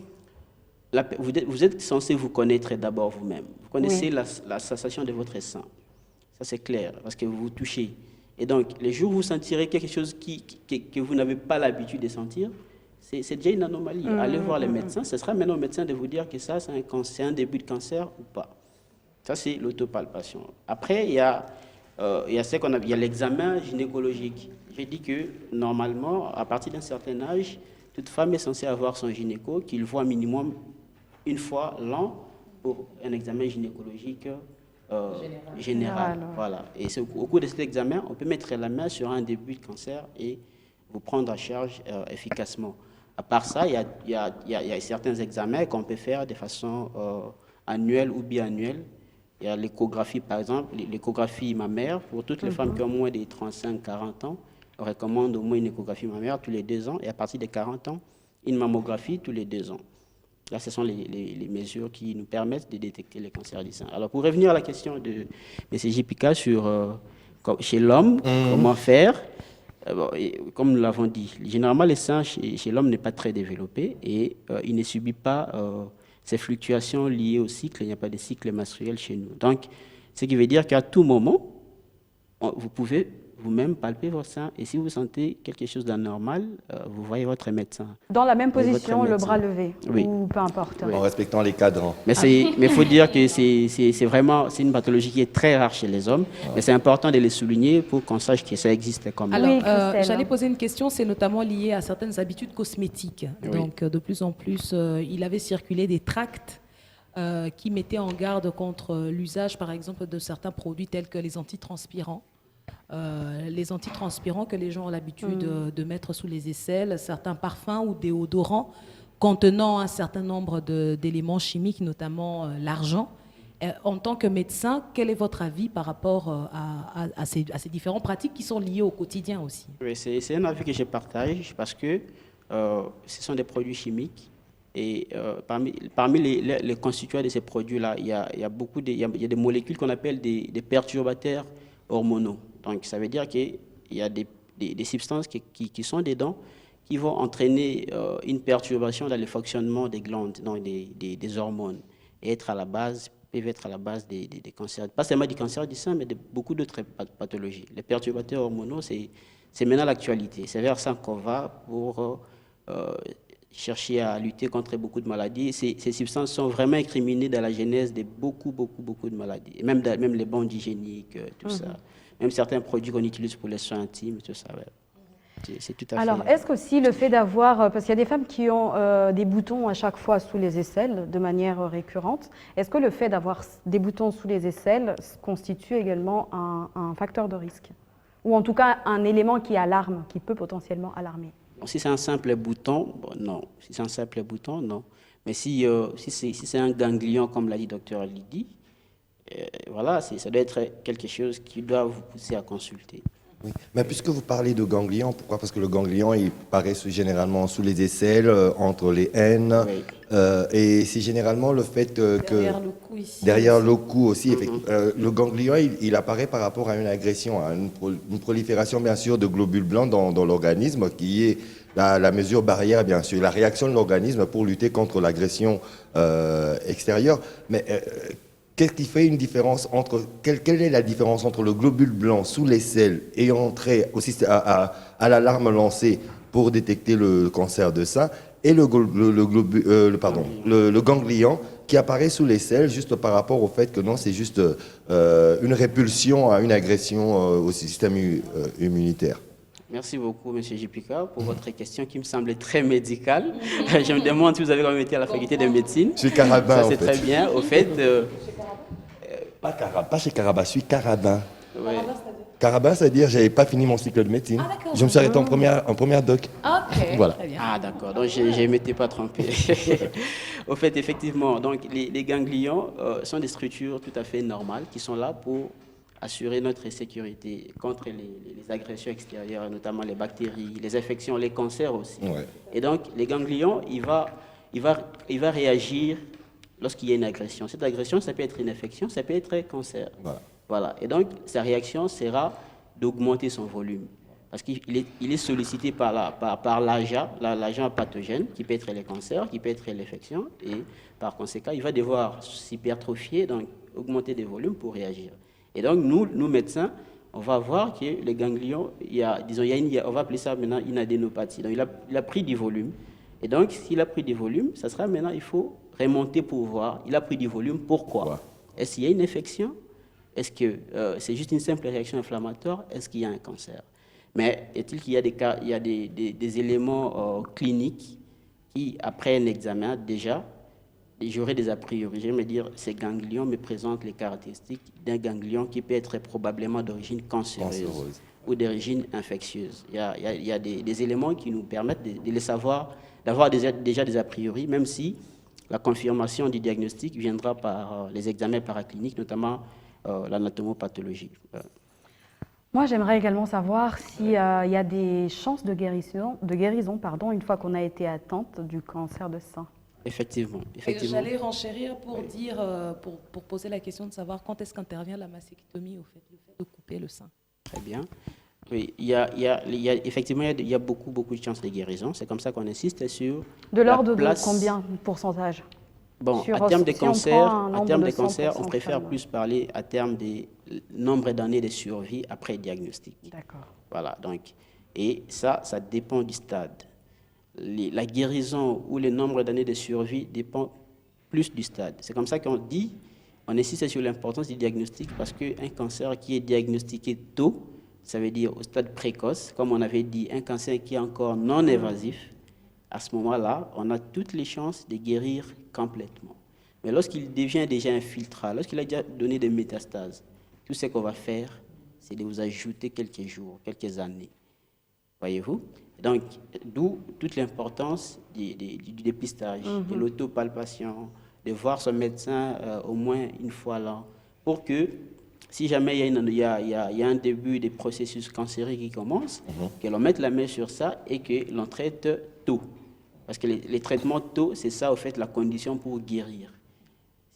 Vous êtes censé vous connaître d'abord vous-même. Vous connaissez la sensation de votre sein. Ça, c'est clair, parce que vous vous touchez. Et donc, les jours où vous sentirez quelque chose que vous n'avez pas l'habitude de sentir, c'est déjà une anomalie. Allez voir les médecins. Ce sera maintenant au médecin de vous dire que ça, c'est un début de cancer ou pas. Ça, c'est l'autopalpation. Après, il y a l'examen gynécologique. J'ai dit que, normalement, à partir d'un certain âge, toute femme est censée avoir son gynéco, qu'il voit minimum une fois l'an pour un examen gynécologique général. Voilà. Et au cours de cet examen, on peut mettre la main sur un début de cancer et vous prendre en charge efficacement. À part ça, il y a certains examens qu'on peut faire de façon annuelle ou biannuelle. Il y a l'échographie, par exemple, l'échographie mammaire. Pour toutes les femmes qui ont moins de 35-40 ans, on recommande au moins une échographie mammaire tous les 2 ans. Et à partir de 40 ans, une mammographie tous les 2 ans. Là, ce sont les mesures qui nous permettent de détecter les cancers du sein. Alors, pour revenir à la question de M. Jipika sur chez l'homme, comment faire, comme nous l'avons dit, généralement, le sein chez l'homme n'est pas très développé et il ne subit pas ces fluctuations liées au cycle. Il n'y a pas de cycle menstruel chez nous. Donc, ce qui veut dire qu'à tout moment, vous pouvez vous-même palper votre sein et si vous sentez quelque chose d'anormal, vous voyez votre médecin. Dans la même Et votre position, le médecin. bras levé, Oui. ou peu importe. En respectant les cadrans. Mais il faut dire que c'est vraiment une pathologie qui est très rare chez les hommes, mais c'est important de les souligner pour qu'on sache que ça existe quand même. Alors, Oui, Christelle. j'allais poser une question, c'est notamment lié à certaines habitudes cosmétiques. Oui. Donc, de plus en plus, il avait circulé des tracts qui mettaient en garde contre l'usage, par exemple, de certains produits tels que les antitranspirants. Les antitranspirants que les gens ont l'habitude de mettre sous les aisselles, certains parfums ou déodorants contenant un certain nombre d'éléments chimiques, notamment l'argent. En tant que médecin, quel est votre avis par rapport à ces différentes pratiques qui sont liées au quotidien aussi? Oui, c'est un avis que je partage parce que ce sont des produits chimiques et parmi les constituants de ces produits-là, il y a des molécules qu'on appelle des perturbateurs hormonaux. Donc, ça veut dire qu'il y a des substances qui sont dedans qui vont entraîner une perturbation dans le fonctionnement des glandes, donc des hormones, et peuvent être à la base des cancers, pas seulement du cancer du sein, mais de beaucoup d'autres pathologies. Les perturbateurs hormonaux, c'est maintenant l'actualité. C'est vers ça qu'on va pour chercher à lutter contre beaucoup de maladies. Ces substances sont vraiment incriminées dans la genèse de beaucoup de maladies, et même les bandes hygiéniques, tout ça. Même certains produits qu'on utilise pour les soins intimes, tout ça. Ouais. C'est tout à fait... Alors, est-ce qu'aussi le fait d'avoir, parce qu'il y a des femmes qui ont des boutons à chaque fois sous les aisselles de manière récurrente, est-ce que le fait d'avoir des boutons sous les aisselles constitue également un facteur de risque? Ou en tout cas un élément qui alarme, qui peut potentiellement alarmer? Si c'est un simple bouton, bon, non. Si c'est un simple bouton, non. Mais si c'est un ganglion, comme l'a dit docteur Lydie, voilà, ça doit être quelque chose qui doit vous pousser à consulter. Oui. Mais puisque vous parlez de ganglion, pourquoi? Parce que le ganglion, il paraît généralement sous les aisselles, entre les haines. Oui. Et c'est généralement le fait que... Derrière le cou ici. Derrière le cou aussi, le ganglion, il apparaît par rapport à une agression, à une prolifération, bien sûr, de globules blancs dans l'organisme, qui est la mesure barrière, bien sûr, la réaction de l'organisme pour lutter contre l'agression extérieure. Mais qu'est-ce qui fait une différence entre... Quelle est la différence entre le globule blanc sous l'aisselle ayant trait aussi à l'alarme lancée pour détecter le cancer de sein et le ganglion qui apparaît sous l'aisselle juste par rapport au fait que non, c'est juste une répulsion à une agression au système immunitaire? Merci beaucoup, M. Jipika, pour votre question qui me semble très médicale. Je me demande si vous avez quand même été à la faculté de médecine. Je suis carabin, ça, en c'est fait. très bien. Au fait... Pas chez Carabin, je suis carabin. ouais. Carabin, c'est-à-dire que je n'avais pas fini mon cycle de médecine. Ah, d'accord. Je me suis arrêté en première doc. Ok, Voilà. très bien. Ah, d'accord. Donc, je ne m'étais pas trompé. Au fait, effectivement, donc, les ganglions sont des structures tout à fait normales qui sont là pour assurer notre sécurité contre les agressions extérieures, notamment les bactéries, les infections, les cancers aussi. Ouais. Et donc, les ganglions, il va réagir lorsqu'il y a une agression. Cette agression, ça peut être une infection, ça peut être un cancer. Voilà. Et donc, sa réaction sera d'augmenter son volume. Parce qu'il est sollicité par l'agent pathogène, qui peut être les cancers, qui peut être l'infection. Et par conséquent, il va devoir s'hypertrophier, donc augmenter des volumes pour réagir. Et donc, nous médecins, on va voir que les ganglions, on va appeler ça maintenant une adénopathie. Donc, il a pris du volume. Et donc, s'il a pris du volume, ça sera maintenant, il faut remonter pour voir, il a pris du volume, pourquoi? Est-ce qu'il y a une infection? Est-ce que c'est juste une simple réaction inflammatoire? Est-ce qu'il y a un cancer? Mais est-il qu'il y a des cas, il y a des éléments cliniques qui, après un examen, déjà, j'aurais des a priori. Je vais me dire, ces ganglions me présentent les caractéristiques d'un ganglion qui peut être probablement d'origine cancéreuse ou d'origine infectieuse. Il y a des éléments qui nous permettent de les savoir, d'avoir déjà des a priori, même si la confirmation du diagnostic viendra par les examens paracliniques, notamment l'anatomopathologie. Moi, j'aimerais également savoir s'il y a des chances de guérison, une fois qu'on a été atteinte du cancer de sein. Effectivement. J'allais renchérir pour dire, pour poser la question de savoir quand est-ce qu'intervient la mastectomie, au fait, le fait de couper le sein. Très bien. Oui, effectivement, il y a beaucoup de chances de guérison. C'est comme ça qu'on insiste sur de l'ordre la place. de combien de pourcentage? Bon, Sur- à terme des si on cancers, prend un à terme nombre des de cancers, 100% on préfère femmes. plus parler à terme des nombres d'années de survie après diagnostic. D'accord. Voilà, donc, et ça dépend du stade. La guérison ou le nombre d'années de survie dépend plus du stade. C'est comme ça qu'on dit, on insiste sur l'importance du diagnostic parce qu'un cancer qui est diagnostiqué tôt, ça veut dire au stade précoce, comme on avait dit, un cancer qui est encore non évasif, à ce moment-là, on a toutes les chances de guérir complètement. Mais lorsqu'il devient déjà infiltrable, lorsqu'il a déjà donné des métastases, tout ce qu'on va faire, c'est de vous ajouter quelques jours, quelques années. Voyez-vous? Donc, d'où toute l'importance du dépistage, de l'autopalpation, de voir son médecin au moins une fois l'an, pour que, si jamais il y a un début des processus cancéreux qui commence, que l'on mette la main sur ça et que l'on traite tôt. Parce que les traitements tôt, c'est ça, au fait, la condition pour guérir.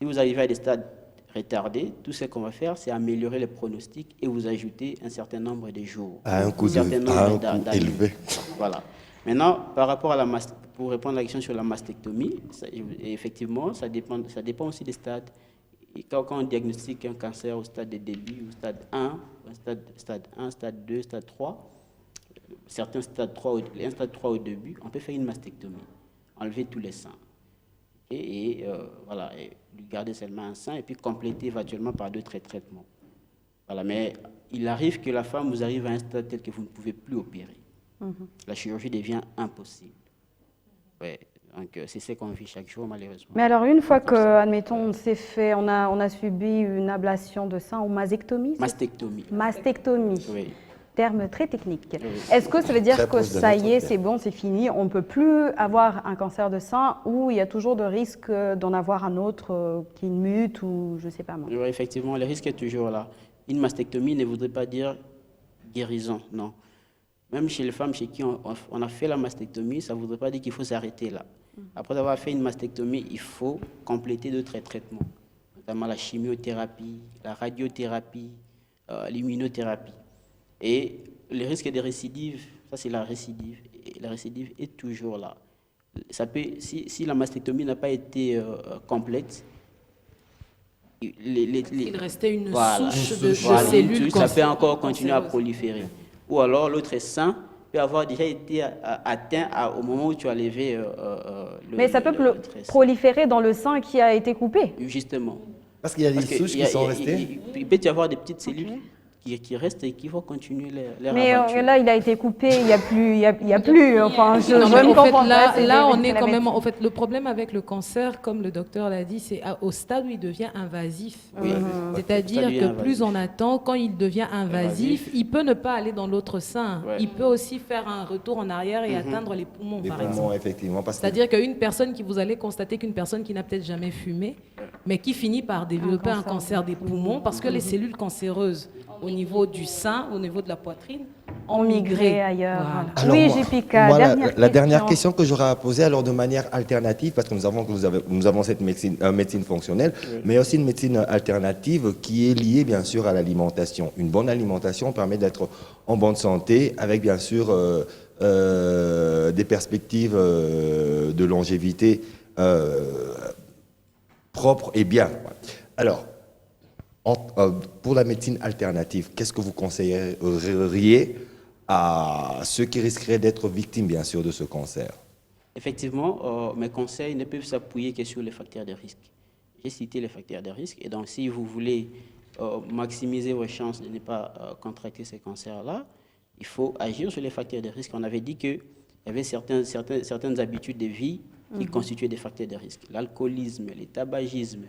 Si vous arrivez à des stades retardés, tout ce qu'on va faire, c'est améliorer les pronostics et vous ajouter un certain nombre de jours. À un coût, certain nombre d'années. élevé. Voilà. Maintenant, par rapport à pour répondre à la question sur la mastectomie, effectivement, ça dépend aussi des stades. Et quand on diagnostique un cancer au stade de début, au stade 1, stade 1, stade 2, stade 3, certains stades 3, un stade 3 au début, on peut faire une mastectomie, enlever tous les seins. Voilà, et lui garder seulement un sein et puis compléter éventuellement par d'autres traitements. Voilà, mais il arrive que la femme vous arrive à un stade tel que vous ne pouvez plus opérer. La chirurgie devient impossible. Ouais, donc c'est ce qu'on vit chaque jour malheureusement. Mais alors, une fois que, admettons, on s'est fait, on a subi une ablation de sein ou mastectomie. Mastectomie. Mastectomie. Oui. Terme très technique. Oui. Est-ce que ça veut dire Très que proche de ça y notre est, terme. c'est bon, c'est fini, on ne peut plus avoir un cancer de sein ou il y a toujours de risque d'en avoir un autre qui mute ou je ne sais pas moi? Oui, effectivement, le risque est toujours là. Une mastectomie ne voudrait pas dire guérison, non. Même chez les femmes chez qui on a fait la mastectomie, ça ne voudrait pas dire qu'il faut s'arrêter là. Après avoir fait une mastectomie, il faut compléter d'autres traitements, notamment la chimiothérapie, la radiothérapie, l'immunothérapie. Et le risque de récidive, ça c'est la récidive. Et la récidive est toujours là. Ça peut, si la mastectomie n'a pas été complète, Il restait une voilà, souche de voilà, cellules ça peut encore continuer à cancéreuses. proliférer. Ou alors l'autre sein peut avoir déjà été atteint au moment où tu as levé Mais ça peut l'autre sein. proliférer dans le sein qui a été coupé. Justement. Parce qu'il y a des Parce que souches il y a- qui sont il y a- restées. il peut y avoir des petites cellules qui restent et qui vont continuer leur Mais aventure. là, il a été coupé, il n'y a plus, il y a plus. Enfin, je Non, mais ne au fait, comprends pas. c'est là, on des- est quand la même. médecine. En fait, le problème avec le cancer, comme le docteur l'a dit, c'est au stade où il devient invasif. Oui. C'est-à-dire Ça devient que invasif. plus on attend, quand il devient invasif, Invasif. il peut ne pas aller dans l'autre sein. Ouais. Il peut aussi faire un retour en arrière et atteindre les poumons, Les par poumons, exemple. effectivement. Parce que C'est-à-dire qu'une personne qui vous allez constater qu'une personne qui n'a peut-être jamais fumé, mais qui finit par développer un cancer des poumons parce que les cellules cancéreuses au niveau du sein, au niveau de la pointine, ont migré ailleurs. Voilà. Alors, Oui, moi, Jipika, moi, dernière la dernière question que j'aurais à poser, alors de manière alternative, parce que nous avons cette médecine fonctionnelle, mais aussi une médecine alternative qui est liée bien sûr à l'alimentation. Une bonne alimentation permet d'être en bonne santé, avec bien sûr des perspectives de longévité propres et bien. Alors, pour la médecine alternative, qu'est-ce que vous conseilleriez à ceux qui risqueraient d'être victimes, bien sûr, de ce cancer? Effectivement, mes conseils ne peuvent s'appuyer que sur les facteurs de risque. J'ai cité les facteurs de risque, et donc si vous voulez maximiser vos chances de ne pas contracter ces cancers-là, il faut agir sur les facteurs de risque. On avait dit qu'il y avait certaines habitudes de vie qui constituaient des facteurs de risque. L'alcoolisme, le tabagisme,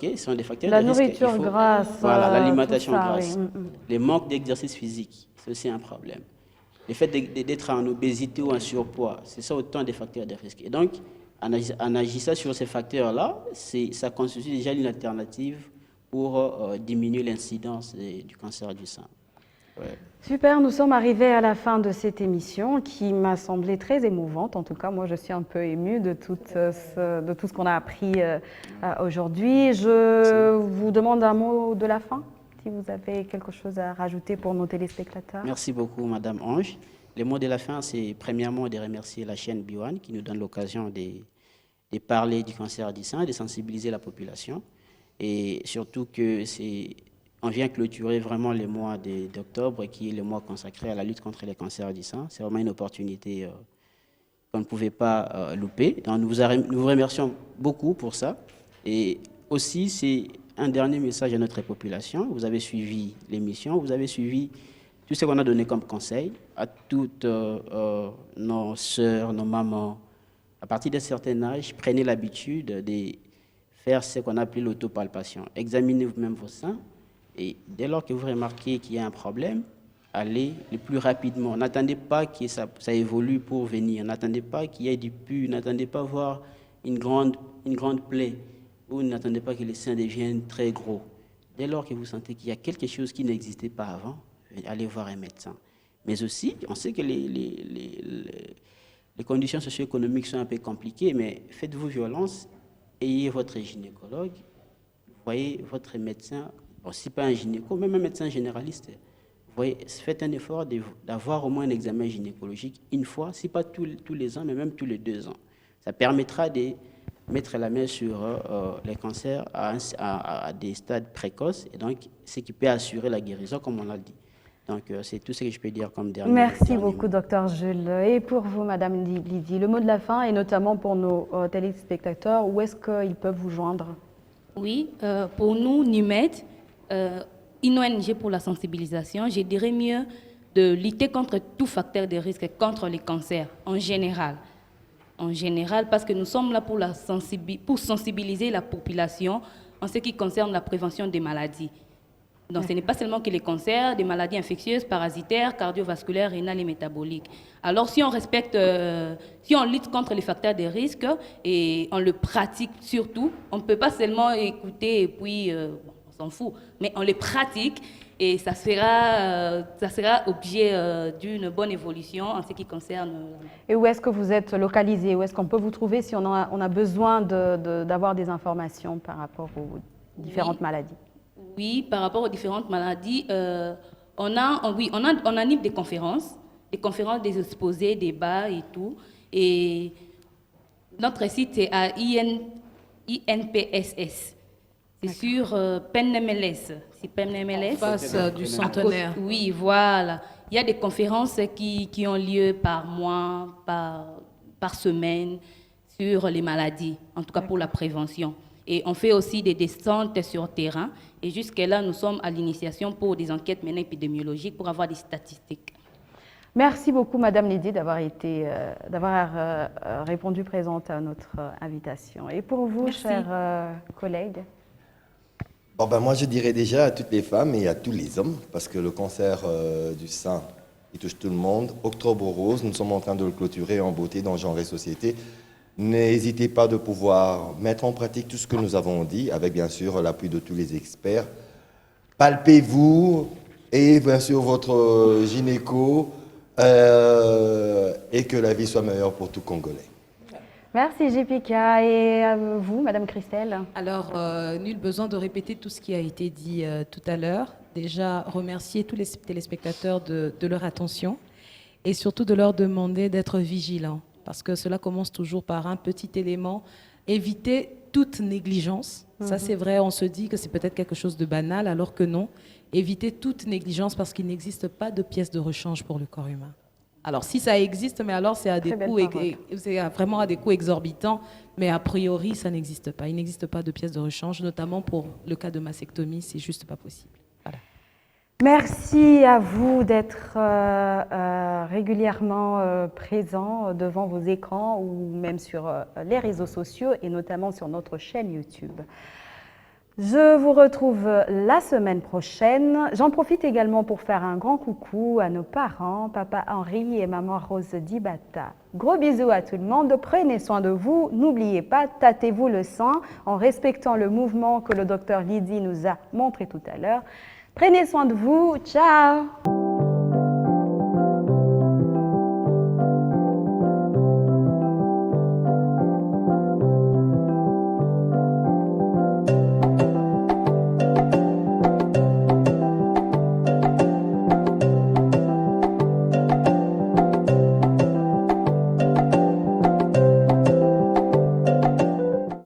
ce sont des facteurs La de risque. nourriture grasse. Voilà, l'alimentation tout ça, grasse. oui. Les manques d'exercice physique, c'est aussi un problème. Le fait d'être en obésité ou en surpoids, c'est ça autant des facteurs de risque. Et donc, en agissant sur ces facteurs-là, ça constitue déjà une alternative pour diminuer l'incidence du cancer du sein. Ouais. Super, nous sommes arrivés à la fin de cette émission qui m'a semblé très émouvante. En tout cas, moi, je suis un peu émue de tout ce qu'on a appris aujourd'hui. Je vous demande un mot de la fin, si vous avez quelque chose à rajouter pour nos téléspectateurs. Merci beaucoup, Madame Ange. Le mot de la fin, c'est premièrement de remercier la chaîne B1 qui nous donne l'occasion de parler du cancer du sein, de sensibiliser la population. Et surtout que on vient clôturer vraiment le mois d'octobre, qui est le mois consacré à la lutte contre les cancers du sein. C'est vraiment une opportunité qu'on ne pouvait pas louper. Donc nous vous remercions beaucoup pour ça. Et aussi, c'est un dernier message à notre population. Vous avez suivi l'émission, vous avez suivi tout ce qu'on a donné comme conseil à toutes nos sœurs, nos mamans. À partir d'un certain âge, prenez l'habitude de faire ce qu'on appelle l'autopalpation. Examinez vous-même vos seins et dès lors que vous remarquez qu'il y a un problème, allez le plus rapidement. N'attendez pas que ça évolue pour venir. N'attendez pas qu'il y ait du pus. N'attendez pas voir une grande plaie ou n'attendez pas que les seins deviennent très gros. Dès lors que vous sentez qu'il y a quelque chose qui n'existait pas avant, allez voir un médecin. Mais aussi, on sait que les conditions socio-économiques sont un peu compliquées, mais faites-vous violence, ayez votre gynécologue, voyez votre médecin, bon, si pas un gynéco, même un médecin généraliste. Voyez, faites un effort d'avoir au moins un examen gynécologique une fois, si pas tous les ans, mais même tous les 2 ans. Ça permettra de mettre la main sur les cancers à des stades précoces, et donc ce qui peut assurer la guérison, comme on l'a dit. Donc, c'est tout ce que je peux dire comme dernier. Merci beaucoup, Dr Jules. Et pour vous, Madame Lydie, le mot de la fin, et notamment pour nos téléspectateurs, où est-ce qu'ils peuvent vous joindre? Oui, pour nous, NUMED, une ONG pour la sensibilisation, je dirais mieux de lutter contre tout facteur de risque, contre les cancers en général. En général, parce que nous sommes là pour sensibiliser la population en ce qui concerne la prévention des maladies. Donc, ce n'est pas seulement que les cancers, des maladies infectieuses, parasitaires, cardiovasculaires, rénales et métaboliques. Alors, si on respecte, si on lutte contre les facteurs de risque et on le pratique surtout, on ne peut pas seulement écouter et puis on s'en fout, mais on les pratique et ça sera objet d'une bonne évolution en ce qui concerne. Et où est-ce que vous êtes localisé? Où est-ce qu'on peut vous trouver si on a besoin d'avoir des informations par rapport aux différentes maladies? Oui, par rapport aux différentes maladies, on anime des conférences, des exposés, des débats et tout. Et notre site est à INPSS. C'est sur PNMLS. C'est PNMLS. En face du centenaire. Oui, voilà. Il y a des conférences qui ont lieu par mois, par semaine, sur les maladies, en tout cas pour la prévention. Et on fait aussi des descentes sur terrain. Et jusque-là, nous sommes à l'initiation pour des enquêtes maintenant épidémiologiques pour avoir des statistiques. Merci beaucoup, Madame Lydie, d'avoir répondu présente à notre invitation. Et pour vous, chers collègues? Bon, moi, je dirais déjà à toutes les femmes et à tous les hommes, parce que le cancer du sein, il touche tout le monde. Octobre rose, nous sommes en train de le clôturer en beauté dans Genre et Société. N'hésitez pas de pouvoir mettre en pratique tout ce que nous avons dit, avec bien sûr l'appui de tous les experts. Palpez-vous et bien sûr votre gynéco et que la vie soit meilleure pour tout Congolais. Merci JPK. Et à vous, Madame Christelle? Alors, nul besoin de répéter tout ce qui a été dit tout à l'heure. Déjà, remercier tous les téléspectateurs de leur attention et surtout de leur demander d'être vigilants. Parce que cela commence toujours par un petit élément, éviter toute négligence. Ça, c'est vrai, on se dit que c'est peut-être quelque chose de banal, alors que non. Éviter toute négligence parce qu'il n'existe pas de pièce de rechange pour le corps humain. Alors, si ça existe, mais alors c'est vraiment à des coûts exorbitants, mais a priori, ça n'existe pas. Il n'existe pas de pièce de rechange, notamment pour le cas de mastectomie, c'est juste pas possible. Voilà. Merci à vous d'être régulièrement présents devant vos écrans ou même sur les réseaux sociaux et notamment sur notre chaîne YouTube. Je vous retrouve la semaine prochaine. J'en profite également pour faire un grand coucou à nos parents, papa Henri et maman Rose Dibata. Gros bisous à tout le monde, prenez soin de vous. N'oubliez pas, tâtez-vous le sang en respectant le mouvement que le docteur Lydie nous a montré tout à l'heure. Prenez soin de vous. Ciao!